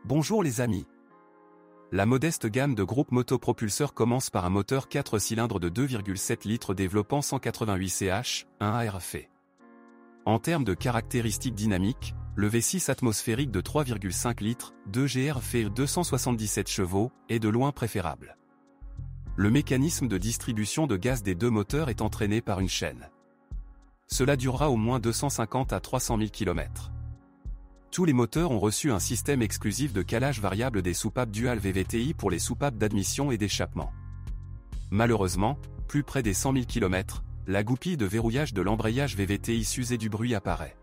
Bonjour les amis. La modeste gamme de groupe motopropulseur commence par un moteur 4 cylindres de 2,7 litres développant 188 ch, 1 ARF. En termes de caractéristiques dynamiques, le V6 atmosphérique de 3,5 litres, 2 GR fait 277 chevaux, est de loin préférable. Le mécanisme de distribution de gaz des deux moteurs est entraîné par une chaîne. Cela durera au moins 250 à 300 000 km. Tous les moteurs ont reçu un système exclusif de calage variable des soupapes dual VVTi pour les soupapes d'admission et d'échappement. Malheureusement, plus près des 100 000 km, la goupille de verrouillage de l'embrayage VVTi s'use et du bruit apparaît.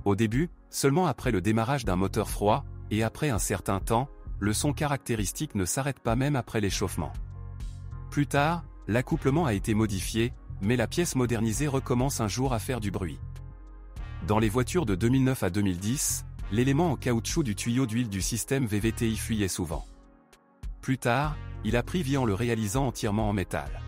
Au début, seulement après le démarrage d'un moteur froid, et après un certain temps, le son caractéristique ne s'arrête pas même après l'échauffement. Plus tard, l'accouplement a été modifié, mais la pièce modernisée recommence un jour à faire du bruit. Dans les voitures de 2009 à 2010, l'élément en caoutchouc du tuyau d'huile du système VVTi fuyait souvent. Plus tard, il a pris vie en le réalisant entièrement en métal.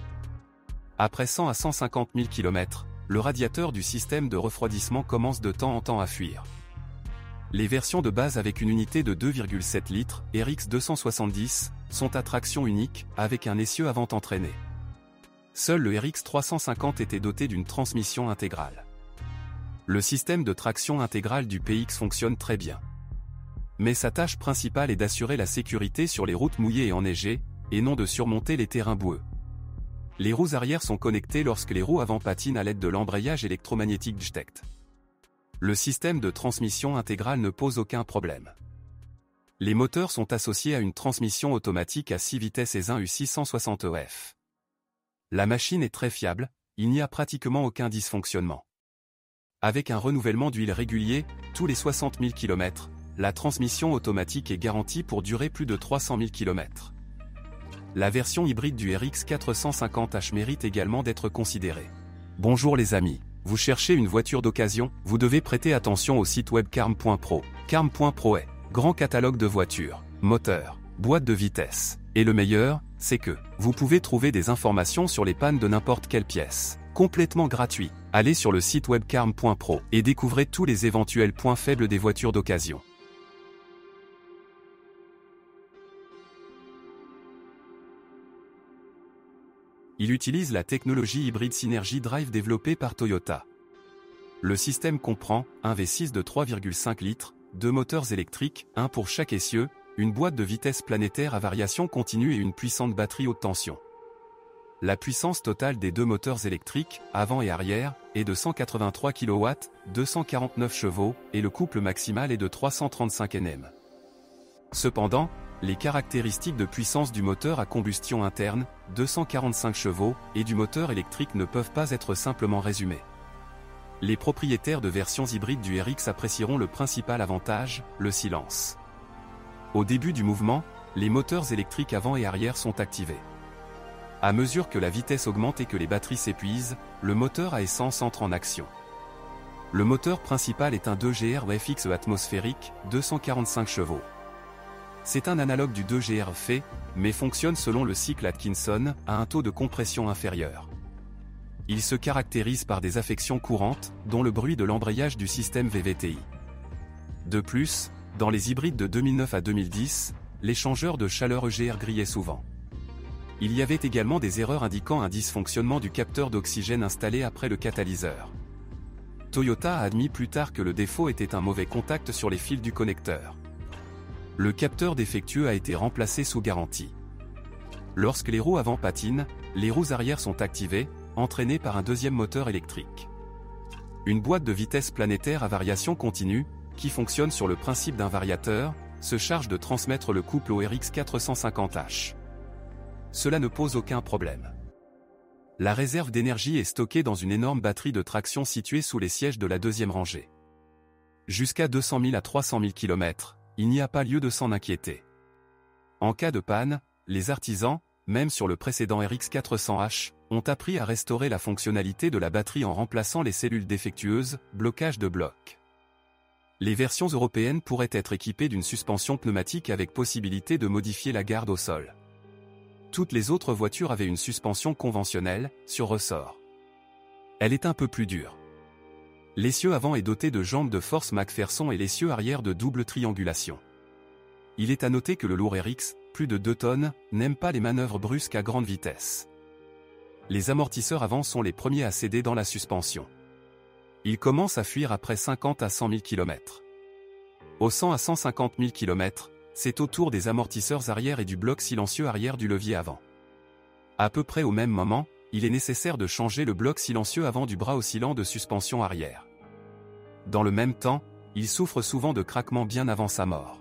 Après 100 à 150 000 km, le radiateur du système de refroidissement commence de temps en temps à fuir. Les versions de base avec une unité de 2,7 litres, RX 270, sont à traction unique, avec un essieu avant entraîné. Seul le RX 350 était doté d'une transmission intégrale. Le système de traction intégrale du PX fonctionne très bien. Mais sa tâche principale est d'assurer la sécurité sur les routes mouillées et enneigées, et non de surmonter les terrains boueux. Les roues arrière sont connectées lorsque les roues avant patinent à l'aide de l'embrayage électromagnétique JTECT. Le système de transmission intégrale ne pose aucun problème. Les moteurs sont associés à une transmission automatique à 6 vitesses et 1 U660F. La machine est très fiable, il n'y a pratiquement aucun dysfonctionnement. Avec un renouvellement d'huile régulier, tous les 60 000 km, la transmission automatique est garantie pour durer plus de 300 000 km. La version hybride du RX 450h mérite également d'être considérée. Bonjour les amis, vous cherchez une voiture d'occasion, vous devez prêter attention au site web carm.pro. Carm.pro est grand catalogue de voitures, moteurs, boîtes de vitesse. Et le meilleur, c'est que vous pouvez trouver des informations sur les pannes de n'importe quelle pièce. Complètement gratuit. Allez sur le site web carm.pro et découvrez tous les éventuels points faibles des voitures d'occasion. Il utilise la technologie hybride Synergy Drive développée par Toyota. Le système comprend un V6 de 3,5 litres, 2 moteurs électriques, un pour chaque essieu, une boîte de vitesse planétaire à variation continue et une puissante batterie haute tension. La puissance totale des deux moteurs électriques, avant et arrière, est de 183 kW, 249 chevaux, et le couple maximal est de 335 Nm. Cependant, les caractéristiques de puissance du moteur à combustion interne, 245 chevaux, et du moteur électrique ne peuvent pas être simplement résumées. Les propriétaires de versions hybrides du RX apprécieront le principal avantage, le silence. Au début du mouvement, les moteurs électriques avant et arrière sont activés. À mesure que la vitesse augmente et que les batteries s'épuisent, le moteur à essence entre en action. Le moteur principal est un 2GR FX atmosphérique, 245 chevaux. C'est un analogue du 2GR fait, mais fonctionne selon le cycle Atkinson, à un taux de compression inférieur. Il se caractérise par des affections courantes, dont le bruit de l'embrayage du système VVTi. De plus, dans les hybrides de 2009 à 2010, l'échangeur de chaleur EGR grillait souvent. Il y avait également des erreurs indiquant un dysfonctionnement du capteur d'oxygène installé après le catalyseur. Toyota a admis plus tard que le défaut était un mauvais contact sur les fils du connecteur. Le capteur défectueux a été remplacé sous garantie. Lorsque les roues avant patinent, les roues arrière sont activées, entraînées par un deuxième moteur électrique. Une boîte de vitesse planétaire à variation continue, qui fonctionne sur le principe d'un variateur, se charge de transmettre le couple au RX 450h. Cela ne pose aucun problème. La réserve d'énergie est stockée dans une énorme batterie de traction située sous les sièges de la deuxième rangée. Jusqu'à 200 000 à 300 000 km, il n'y a pas lieu de s'en inquiéter. En cas de panne, les artisans, même sur le précédent RX 400h, ont appris à restaurer la fonctionnalité de la batterie en remplaçant les cellules défectueuses, blocage de bloc. Les versions européennes pourraient être équipées d'une suspension pneumatique avec possibilité de modifier la garde au sol. Toutes les autres voitures avaient une suspension conventionnelle, sur ressort. Elle est un peu plus dure. L'essieu avant est doté de jambes de force McPherson et l'essieu arrière de double triangulation. Il est à noter que le lourd RX, plus de 2 tonnes, n'aime pas les manœuvres brusques à grande vitesse. Les amortisseurs avant sont les premiers à céder dans la suspension. Ils commencent à fuir après 50 à 100 000 km. Au 100 à 150 000 km, c'est au tour des amortisseurs arrière et du bloc silencieux arrière du levier avant. À peu près au même moment, il est nécessaire de changer le bloc silencieux avant du bras oscillant de suspension arrière. Dans le même temps, il souffre souvent de craquements bien avant sa mort.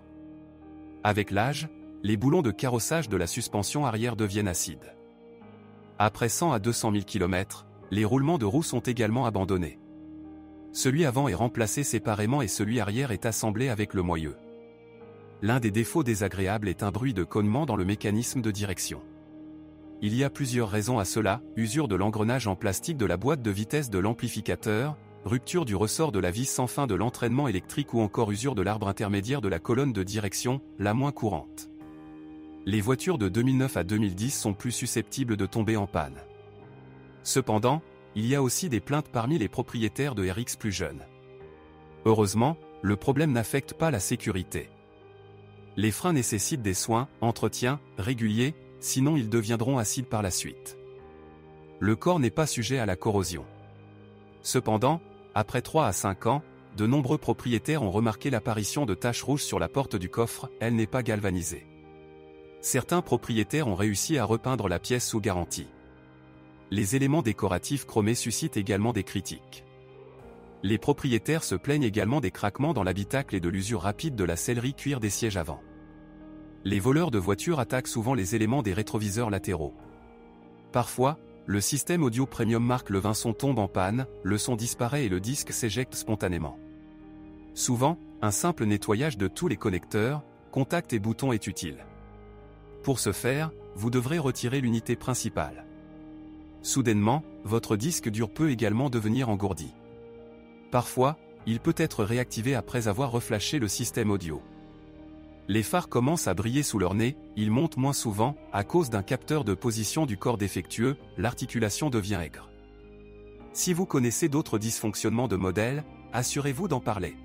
Avec l'âge, les boulons de carrossage de la suspension arrière deviennent acides. Après 100 à 200 000 km, les roulements de roues sont également abandonnés. Celui avant est remplacé séparément et celui arrière est assemblé avec le moyeu. L'un des défauts désagréables est un bruit de cognement dans le mécanisme de direction. Il y a plusieurs raisons à cela: usure de l'engrenage en plastique de la boîte de vitesse de l'amplificateur, rupture du ressort de la vis sans fin de l'entraînement électrique ou encore usure de l'arbre intermédiaire de la colonne de direction, la moins courante. Les voitures de 2009 à 2010 sont plus susceptibles de tomber en panne. Cependant, il y a aussi des plaintes parmi les propriétaires de RX plus jeunes. Heureusement, le problème n'affecte pas la sécurité. Les freins nécessitent des soins, entretiens, réguliers, sinon ils deviendront acides par la suite. Le corps n'est pas sujet à la corrosion. Cependant, après 3 à 5 ans, de nombreux propriétaires ont remarqué l'apparition de taches rouges sur la porte du coffre, elle n'est pas galvanisée. Certains propriétaires ont réussi à repeindre la pièce sous garantie. Les éléments décoratifs chromés suscitent également des critiques. Les propriétaires se plaignent également des craquements dans l'habitacle et de l'usure rapide de la sellerie cuir des sièges avant. Les voleurs de voitures attaquent souvent les éléments des rétroviseurs latéraux. Parfois, le système audio premium marque le son tombe en panne, le son disparaît et le disque s'éjecte spontanément. Souvent, un simple nettoyage de tous les connecteurs, contacts et boutons est utile. Pour ce faire, vous devrez retirer l'unité principale. Soudainement, votre disque dur peut également devenir engourdi. Parfois, il peut être réactivé après avoir reflashé le système audio. Les phares commencent à briller sous leur nez, ils montent moins souvent, à cause d'un capteur de position du corps défectueux, l'articulation devient aigre. Si vous connaissez d'autres dysfonctionnements de modèle, assurez-vous d'en parler.